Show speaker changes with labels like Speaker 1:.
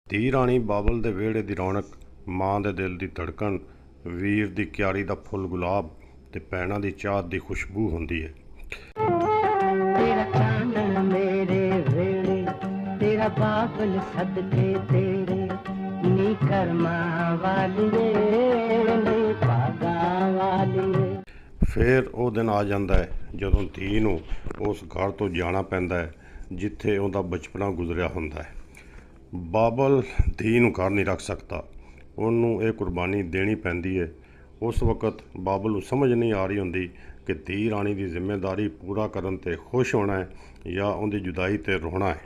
Speaker 1: ਧੀ ਰਾਣੀ ਬਾਬਲ ਦੇ ਵਿਹੜੇ ਦੀ ਰੌਣਕ, ਮਾਂ ਦੇ ਦਿਲ ਦੀ ਧੜਕਣ, ਵੀਰ ਦੀ ਕਿਆਰੀ ਦਾ ਫੁੱਲ ਗੁਲਾਬ ਤੇ ਭੈਣਾਂ ਦੀ ਚਾਹਤ ਦੀ ਖੁਸ਼ਬੂ ਹੁੰਦੀ ਹੈ।
Speaker 2: ਤੇਰਾ ਚਾਨਣ ਮੇਰੇ ਵੇੜੇ, ਤੇਰਾ ਬਾਬਲ ਸਦਕੇ ਤੇਰੇ, ਨੀ ਕਰਮਾਂ ਵਾਲੀਏ ਨੀ ਭਾਗਾਂ ਵਾਲੀਏ।
Speaker 1: ਫਿਰ ਉਹ ਦਿਨ ਆ ਜਾਂਦਾ ਹੈ ਜਦੋਂ ਧੀ ਨੂੰ ਉਸ ਘਰ ਤੋਂ ਜਾਣਾ ਪੈਂਦਾ ਹੈ ਜਿੱਥੇ ਉਹਦਾ ਬਚਪਨਾ ਗੁਜ਼ਰਿਆ ਹੁੰਦਾ ਹੈ। ਬਾਬਲ ਧੀ ਨੂੰ ਘਰ ਨਹੀਂ ਰੱਖ ਸਕਦਾ, ਉਹਨੂੰ ਇਹ ਕੁਰਬਾਨੀ ਦੇਣੀ ਪੈਂਦੀ ਹੈ। ਉਸ ਵਕਤ ਬਾਬਲ ਨੂੰ ਸਮਝ ਨਹੀਂ ਆ ਰਹੀ ਹੁੰਦੀ ਕਿ ਧੀ ਰਾਣੀ ਦੀ ਜ਼ਿੰਮੇਦਾਰੀ ਪੂਰਾ ਕਰਨ 'ਤੇ ਖੁਸ਼ ਹੋਣਾ ਹੈ ਜਾਂ ਉਹਦੀ ਜੁਦਾਈ 'ਤੇ ਰੋਣਾ ਹੈ।